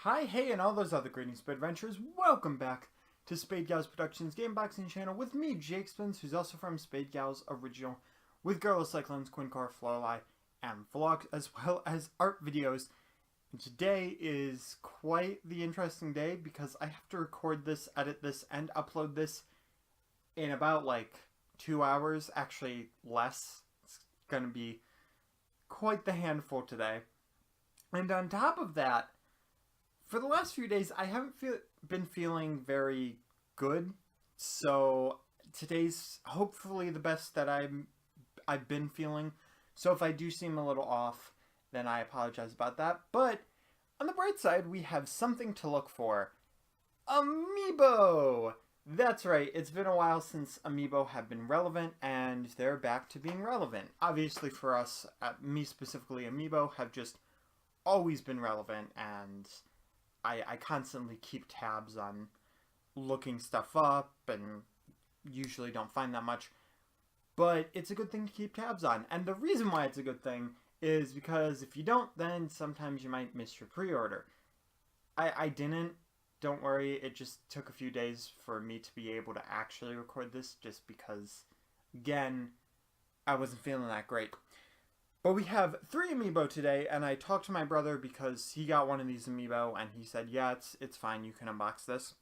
Hi, hey, and all those other greetings, Spade Adventurers. Welcome back to Spade Gals Productions Game Boxing Channel with me, Jake Spence, who's also from Spade Gals Original, with Girls Cyclones, Quinkor, Florali, and vlogs, as well as art videos. And today is quite the interesting day because I have to record this, edit this, and upload this in about, 2 hours. Actually, less. It's gonna be quite the handful today. And on top of that, for the last few days, I haven't been feeling very good, so today's hopefully the best that I've been feeling. So if I do seem a little off, then I apologize about that. But on the bright side, we have something to look for. Amiibo! That's right, it's been a while since Amiibo have been relevant, and they're back to being relevant. Obviously for us, me specifically, Amiibo have just always been relevant, and I constantly keep tabs on looking stuff up and usually don't find that much. But it's a good thing to keep tabs on. And the reason why it's a good thing is because if you don't, then sometimes you might miss your pre-order. I didn't. Don't worry. It just took a few days for me to be able to actually record this just because, again, I wasn't feeling that great. But we have 3 Amiibo today, and I talked to my brother because he got one of these Amiibo, and he said, yeah, it's fine, you can unbox this.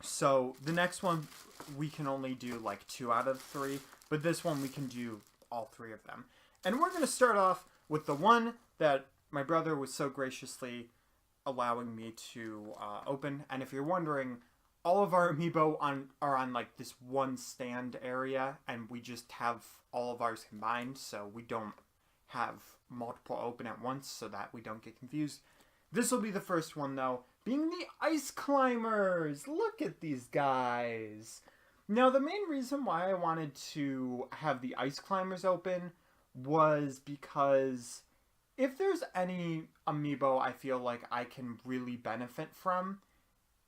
So, the next one, we can only do 2 out of 3, but this one we can do all 3 of them. And we're going to start off with the one that my brother was so graciously allowing me to open. And if you're wondering, all of our Amiibo are on this one stand area, and we just have all of ours combined, so we don't have multiple open at once so that we don't get confused. This will be the first one, though, being the Ice Climbers. Look at these guys. Now, the main reason why I wanted to have the Ice Climbers open was because if there's any Amiibo I feel like I can really benefit from,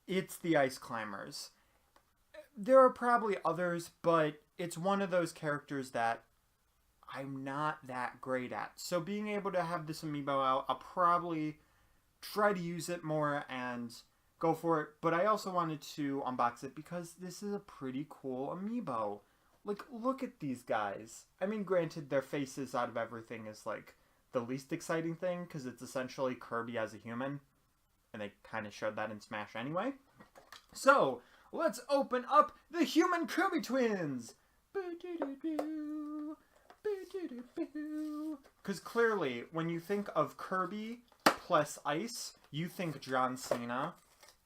it's the Ice Climbers. There are probably others, but it's one of those characters that I'm not that great at. So being able to have this Amiibo out, I'll probably try to use it more and go for it. But I also wanted to unbox it because this is a pretty cool Amiibo. Look at these guys. I mean, granted, their faces out of everything is the least exciting thing because it's essentially Kirby as a human. And they kind of showed that in Smash anyway. So, let's open up the Human Kirby Twins! Because clearly, when you think of Kirby plus Ice, you think John Cena.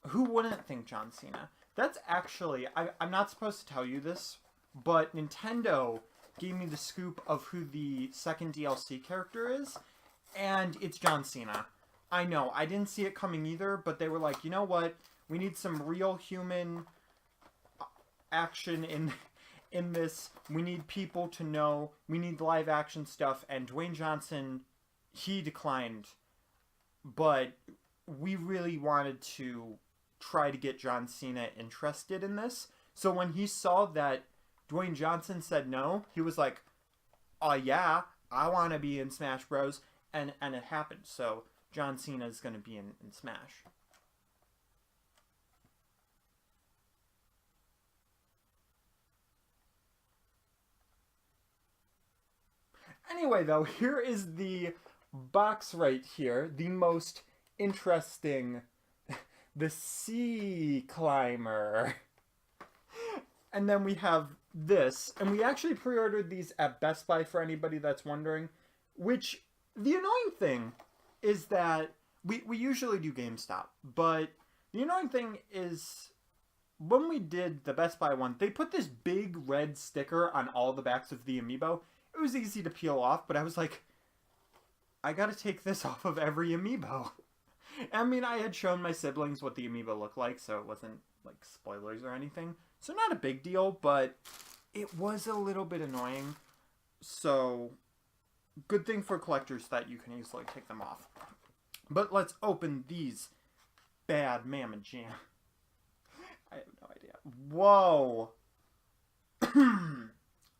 Who wouldn't think John Cena? That's actually, I'm not supposed to tell you this, but Nintendo gave me the scoop of who the second DLC character is, and it's John Cena. I know, I didn't see it coming either, but they were like, you know what? We need some real human action in this. We need people to know. We need live action stuff. And Dwayne Johnson, he declined. But we really wanted to try to get John Cena interested in this. So when he saw that Dwayne Johnson said no, he was like, oh yeah, I want to be in Smash Bros. And it happened. So John Cena is going to be in Smash. Anyway, though, here is the box right here. The most interesting. The Sea Climber. And then we have this. And we actually pre-ordered these at Best Buy for anybody that's wondering. Which, the annoying thing is that we usually do GameStop. But the annoying thing is, when we did the Best Buy one, they put this big red sticker on all the backs of the Amiibo. It was easy to peel off, but I was like, I gotta take this off of every Amiibo. I mean, I had shown my siblings what the Amiibo looked like, so it wasn't, spoilers or anything. So not a big deal, but it was a little bit annoying. So, good thing for collectors that you can easily take them off. But let's open these bad Mamma Jam. I have no idea. Whoa!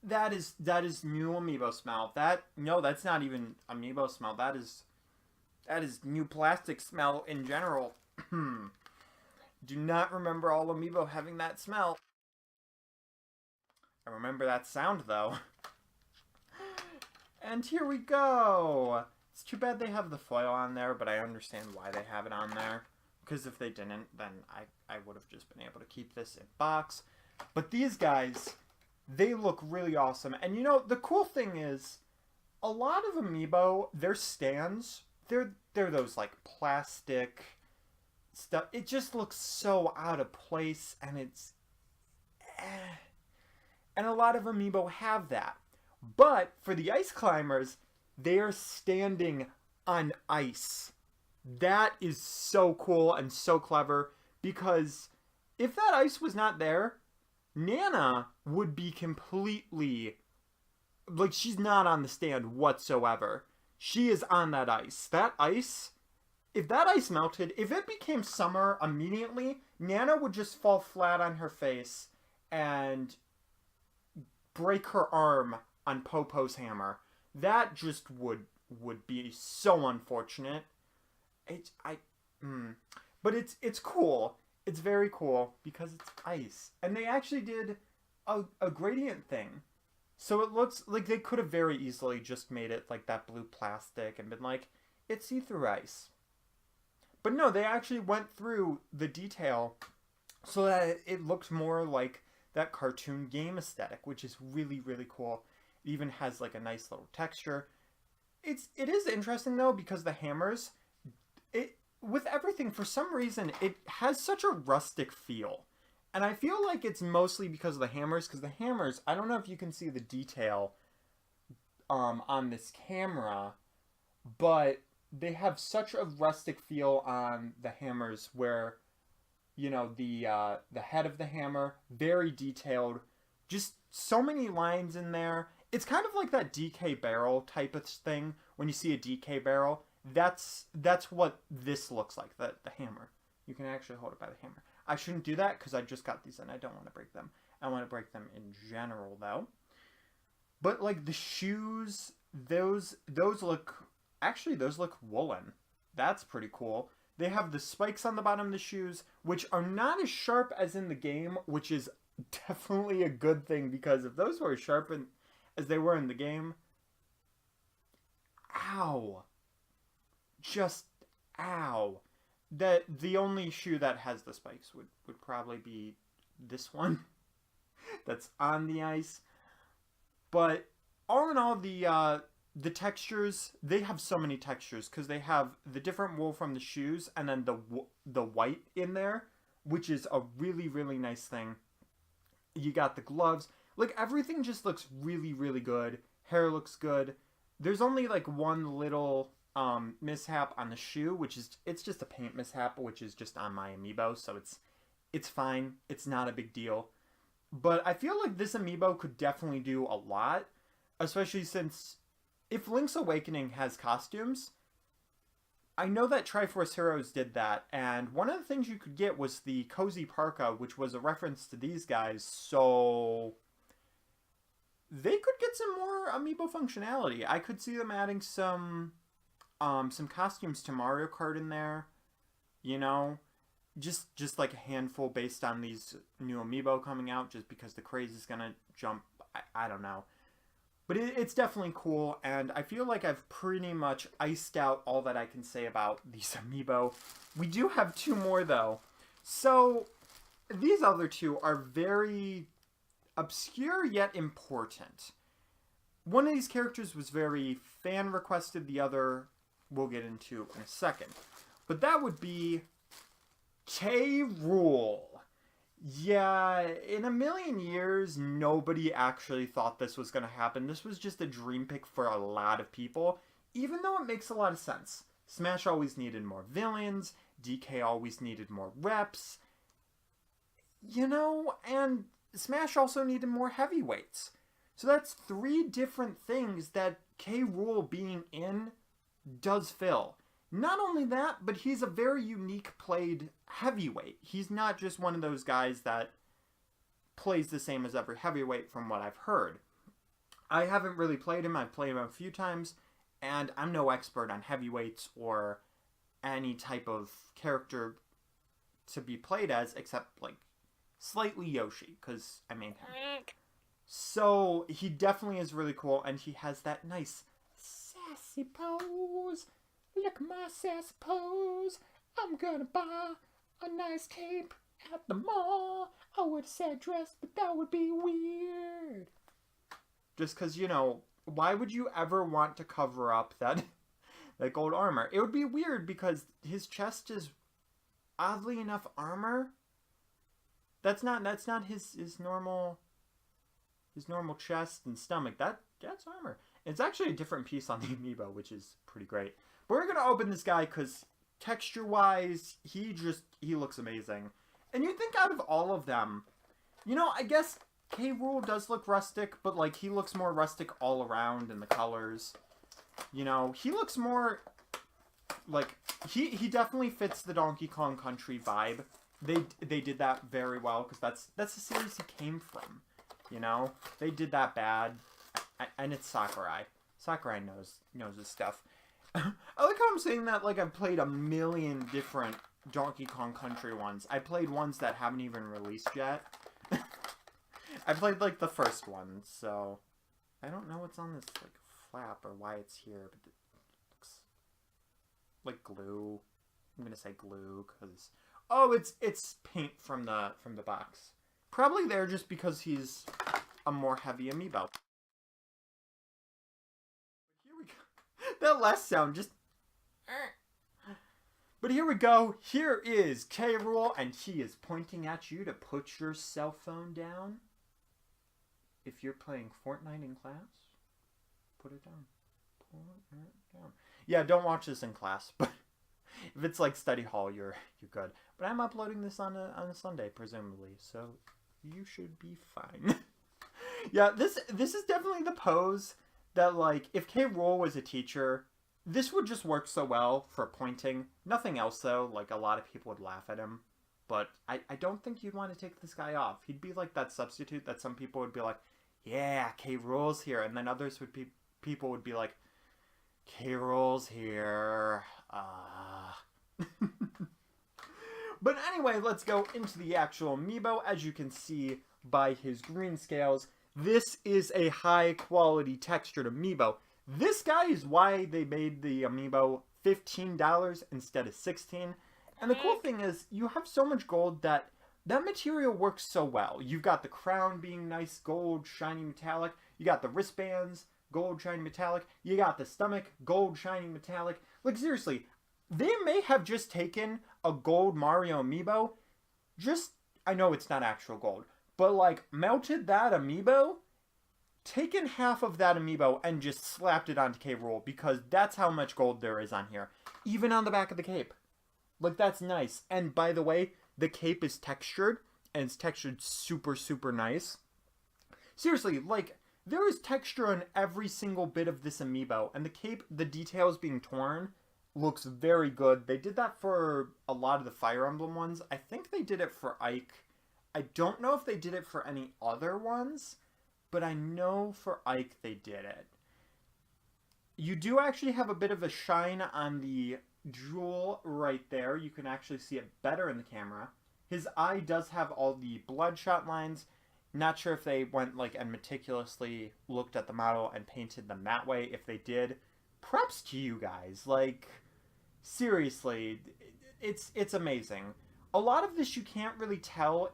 That is new Amiibo smell. No, that's not even Amiibo smell. That is new plastic smell in general. Do not remember all Amiibo having that smell. I remember that sound, though. And here we go! It's too bad they have the foil on there, but I understand why they have it on there. Because if they didn't, then I would have just been able to keep this in box. But these guys, they look really awesome. And you know, the cool thing is, a lot of Amiibo, their stands, they're those like plastic stuff. It just looks so out of place, and it's and a lot of Amiibo have that. But for the ice climbers, they are standing on ice. That is so cool and so clever, because if that ice was not there, Nana would be completely, like, she's not on the stand whatsoever. She is on that ice. That ice, if that ice melted, if it became summer immediately, Nana would just fall flat on her face and break her arm on Popo's hammer. That just would be so unfortunate. But it's cool. It's very cool because it's ice. And they actually did a gradient thing. So it looks like they could have very easily just made it like that blue plastic and been like, it's see-through ice. But no, they actually went through the detail so that it looks more like that cartoon game aesthetic, which is really, really cool. It even has like a nice little texture. It is interesting though, because the hammers, with everything, for some reason, it has such a rustic feel. And I feel like it's mostly because of the hammers, because the hammers, I don't know if you can see the detail on this camera, but they have such a rustic feel on the hammers where, you know, the head of the hammer, very detailed, just so many lines in there. It's kind of like that DK barrel type of thing. When you see a DK barrel, that's what this looks like, the hammer. You can actually hold it by the hammer. I shouldn't do that because I just got these and I don't want to break them. I want to break them in general though. But like the shoes, those look, actually those look woolen. That's pretty cool. They have the spikes on the bottom of the shoes, which are not as sharp as in the game, which is definitely a good thing, because if those were as sharp as they were in the game, ow. Just ow. That the only shoe that has the spikes would probably be this one that's on the ice. But all in all, the textures, they have so many textures because they have the different wool from the shoes and then the white in there, which is a really, really nice thing. You got the gloves. Like, everything just looks really, really good. Hair looks good. There's only like one little mishap on the shoe, which is, it's just a paint mishap, which is just on my Amiibo, so it's fine. It's not a big deal. But I feel like this Amiibo could definitely do a lot, especially since if Link's Awakening has costumes, I know that Triforce Heroes did that, and one of the things you could get was the Cozy Parka, which was a reference to these guys, so they could get some more Amiibo functionality. I could see them adding some costumes to Mario Kart in there, you know, just like a handful based on these new Amiibo coming out, just because the craze is gonna jump. I don't know, but it's definitely cool, and I feel like I've pretty much iced out all that I can say about these Amiibo. We do have two more though, so these other two are very obscure yet important. One of these characters was very fan requested, the other we'll get into in a second. But that would be Rool. Yeah, in a million years, nobody actually thought this was going to happen. This was just a dream pick for a lot of people, even though it makes a lot of sense. Smash always needed more villains, DK always needed more reps, you know, and Smash also needed more heavyweights. So that's three different things that Rool being in does fill. Not only that, but he's a very unique played heavyweight. He's not just one of those guys that plays the same as every heavyweight from what I've heard. I haven't really played him. I've played him a few times, and I'm no expert on heavyweights or any type of character to be played as, except like slightly Yoshi, because I made him. So he definitely is really cool, and he has that nice sassy pose. Look at my sassy pose. I'm gonna buy a nice cape at the mall. I would have said dress, but that would be weird. Just because, you know, why would you ever want to cover up that gold armor? It would be weird because his chest is oddly enough armor. That's not his normal chest and stomach. That's armor. It's actually a different piece on the amiibo, which is pretty great. But we're gonna open this guy because texture wise, he looks amazing. And you think out of all of them, you know, I guess Rool does look rustic, but like he looks more rustic all around in the colors. You know, he looks more like he definitely fits the Donkey Kong Country vibe. They did that very well because that's the series he came from. You know, they did that bad, and it's Sakurai. Sakurai knows his stuff. I like how I'm saying that like I've played a million different Donkey Kong Country ones. I played ones that haven't even released yet. I played like the first one, so I don't know what's on this like flap or why it's here, but it looks like glue. I'm gonna say glue because it's paint from the box. Probably there just because he's a more heavy amiibo. Here we go. That last sound just. But here we go. Here is Rool, and he is pointing at you to put your cell phone down. If you're playing Fortnite in class, put it down. Put it down. Yeah, don't watch this in class, but if it's like study hall, you're good. But I'm uploading this on a Sunday, presumably, so you should be fine. Yeah, this is definitely the pose that like if Rool was a teacher, this would just work so well for pointing. Nothing else though. Like a lot of people would laugh at him. But I don't think you'd want to take this guy off. He'd be like that substitute that some people would be like, yeah, Rool's here. And then others would be, people would be like, Rool's here. But anyway, let's go into the actual amiibo. As you can see by his green scales, this is a high quality textured amiibo. This guy is why they made the amiibo $15 instead of $16. And the cool thing is, you have so much gold that material works so well. You've got the crown being nice gold, shiny metallic. You got the wristbands, gold, shiny metallic. You got the stomach, gold, shiny metallic. Like, seriously, they may have just taken a gold Mario amiibo, I know it's not actual gold, but like, melted that amiibo, taken half of that amiibo, and just slapped it onto Rool, because that's how much gold there is on here. Even on the back of the cape. Like, that's nice. And by the way, the cape is textured, and it's textured super, super nice. Seriously, like, there is texture on every single bit of this amiibo, and the cape, the details being torn, looks very good. They did that for a lot of the Fire Emblem ones. I think they did it for Ike. I don't know if they did it for any other ones, but I know for Ike they did it. You do actually have a bit of a shine on the jewel right there. You can actually see it better in the camera. His eye does have all the bloodshot lines. Not sure if they went like and meticulously looked at the model and painted them that way. If they did, props to you guys. Like, seriously, it's amazing. A lot of this you can't really tell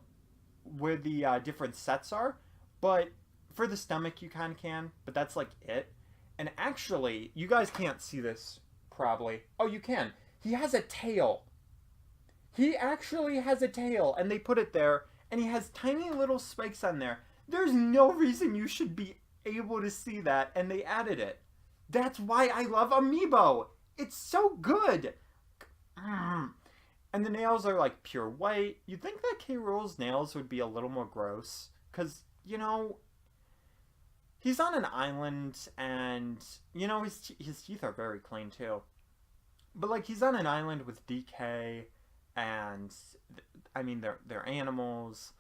where the different sets are, but for the stomach you kind of can, but that's like it. And actually, you guys can't see this probably. Oh, you can. He has a tail. He actually has a tail, and they put it there, and he has tiny little spikes on there. There's no reason you should be able to see that, and they added it. That's why I love Amiibo. It's so good. And the nails are like pure white. You'd think that Rool's nails would be a little more gross, because, you know, he's on an island, and, you know, his teeth are very clean, too. But, like, he's on an island with DK, and, I mean, they're animals.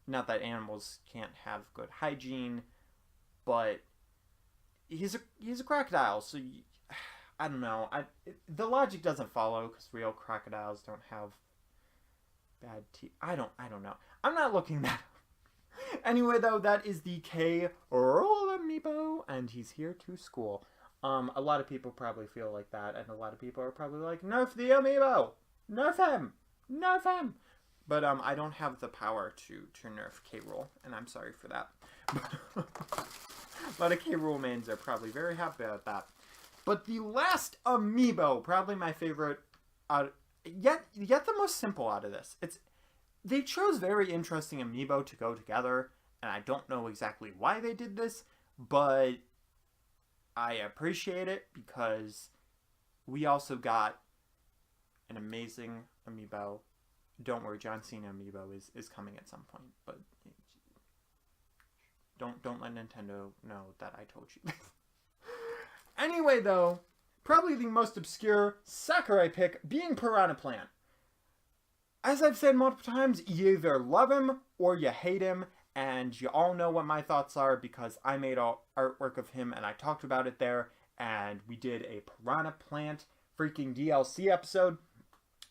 Not that animals can't have good hygiene, but he's a crocodile, so I don't know. The logic doesn't follow, because real crocodiles don't have Bad T. I don't know. I'm not looking that up. Anyway, though, that is the K. Rool Amiibo, and he's here to school. A lot of people probably feel like that, and a lot of people are probably like, nerf the Amiibo! Nerf him! Nerf him! But I don't have the power to nerf K. Rool, and I'm sorry for that. A lot of K. Rool mains are probably very happy about that. But the last Amiibo, probably my favorite, yet the most simple out of this. They chose very interesting Amiibo to go together, and I don't know exactly why they did this, but I appreciate it because we also got an amazing Amiibo. Don't worry, John Cena Amiibo is coming at some point, but don't let Nintendo know that I told you. Anyway, though, probably the most obscure Sakurai pick being Piranha Plant. As I've said multiple times, you either love him or you hate him, and you all know what my thoughts are because I made artwork of him and I talked about it there, and we did a Piranha Plant freaking DLC episode.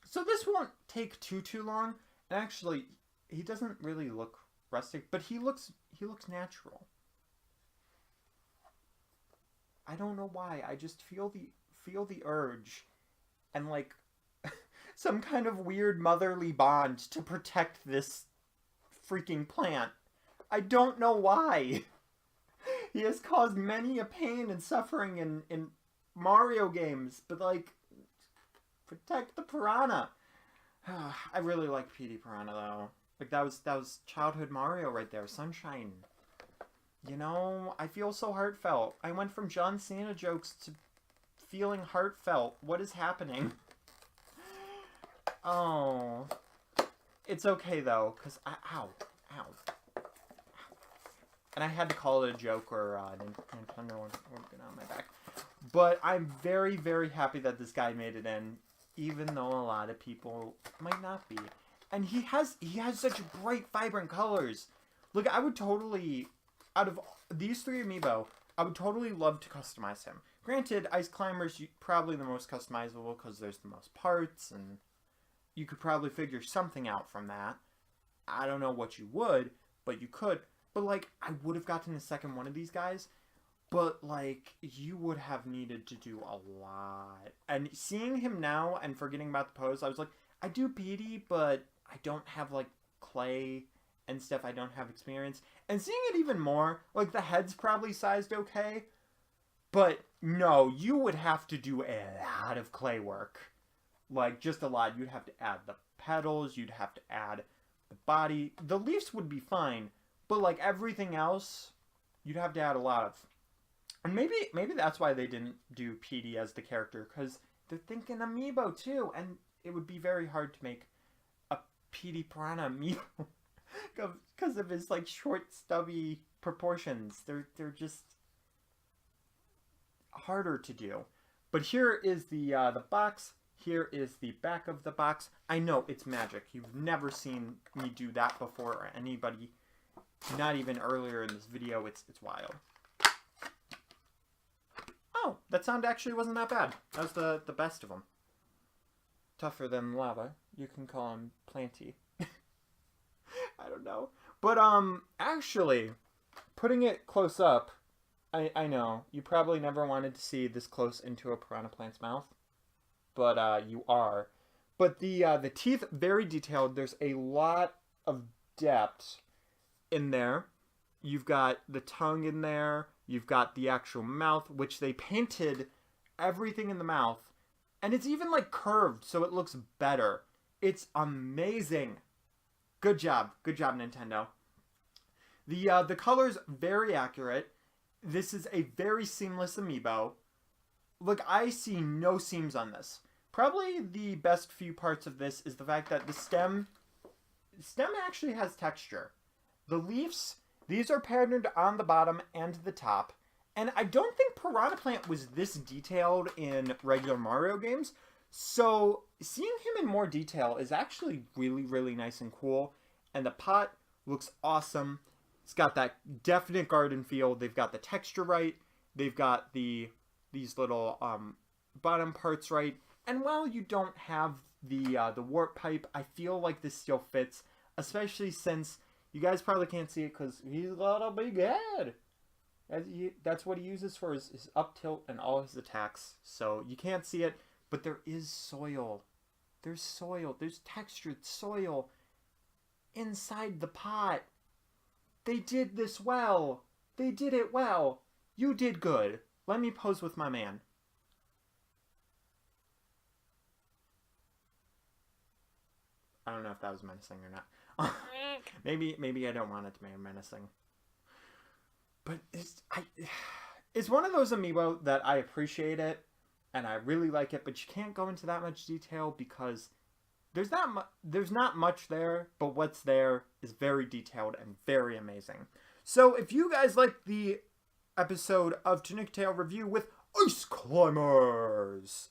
So this won't take too long. And actually, he doesn't really look rustic, but he looks natural. I don't know why. I just feel the urge and like some kind of weird motherly bond to protect this freaking plant. I don't know why. He has caused many a pain and suffering in Mario games, but like, protect the piranha. I really like PD Piranha though. Like that was childhood Mario right there. Sunshine. You know, I feel so heartfelt. I went from John Cena jokes to feeling heartfelt. What is happening? Oh. It's okay though, because ow. And I had to call it a joke or Nintendo would get on my back. But I'm very, very happy that this guy made it in, even though a lot of people might not be. And he has such bright, vibrant colors. Look, I would totally, out of these three Amiibo, I would totally love to customize him. Granted, Ice Climber's probably the most customizable because there's the most parts, and you could probably figure something out from that. I don't know what you would, but you could. But, like, I would have gotten a second one of these guys, but, like, you would have needed to do a lot. And seeing him now and forgetting about the pose, I was like, I do PD, but I don't have, like, clay and stuff. I don't have experience. And seeing it even more, like, the head's probably sized okay, but no, you would have to do a lot of clay work. Like, just a lot. You'd have to add the petals, you'd have to add the body. The leaves would be fine, but, like, everything else, you'd have to add a lot of. And maybe that's why they didn't do PD as the character, because they're thinking Amiibo, too, and it would be very hard to make a PD Piranha Amiibo because of his, like, short, stubby proportions. They're just harder to do. But here is the box. Here is the back of the box. I know, it's magic. You've never seen me do that before, or anybody. Not even earlier in this video. It's wild. Oh, that sound actually wasn't that bad. That was the best of them. Tougher than lava. You can call him Planty. I don't know. But, actually, putting it close up, I know, you probably never wanted to see this close into a piranha plant's mouth. But, you are. But the teeth, very detailed. There's a lot of depth in there. You've got the tongue in there. You've got the actual mouth, which they painted everything in the mouth. And it's even, like, curved, so it looks better. It's amazing. Good job. Good job, Nintendo. The color's very accurate. This is a very seamless Amiibo. Look, I see no seams on this. Probably the best few parts of this is the fact that the stem actually has texture. The leaves, these are patterned on the bottom and the top. And I don't think Piranha Plant was this detailed in regular Mario games. So seeing him in more detail is actually really, really nice and cool. And the pot looks awesome. It's got that definite garden feel. They've got the texture right. They've got these little bottom parts right. And while you don't have the warp pipe. I feel like this still fits, especially since you guys probably can't see it because he's got a big head. That's what he uses for his up tilt and all his attacks. So you can't see it, but there is soil. There's soil. There's textured soil inside the pot. They did this well. They did it well. You did good. Let me pose with my man. I don't know if that was menacing or not. maybe I don't want it to be menacing. But it's one of those amiibo that I appreciate it and I really like it, but you can't go into that much detail because there's not much there, but what's there is very detailed and very amazing. So if you guys like the episode of Tanooki Tale Review with Ice Climbers,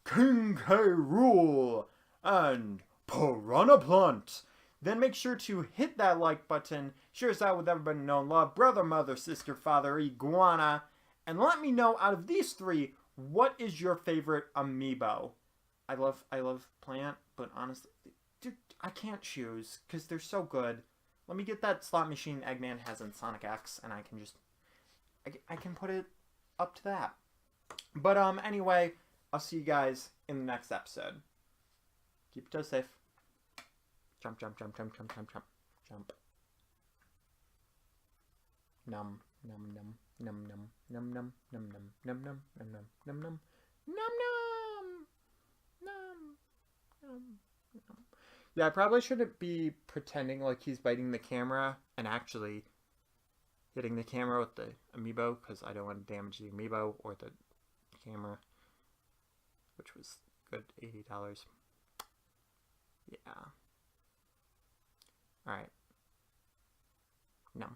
King K. Rool, and Piranha Plant, then make sure to hit that like button, share us out with everybody you know and love, brother, mother, sister, father, iguana, and let me know out of these three, what is your favorite amiibo? I love Plant, but honestly, dude, I can't choose because they're so good. Let me get that slot machine Eggman has in Sonic X, and I can put it up to that. But anyway, I'll see you guys in the next episode. Keep your toes safe. Jump, jump, jump, jump, jump, jump, jump, jump. Num, num, num, num, num, num, num, num, num, num, num, num, num, num, num, num, num. Yeah, I probably shouldn't be pretending like he's biting the camera and actually hitting the camera with the amiibo because I don't want to damage the amiibo or the camera, which was good $80. Yeah. Alright. No.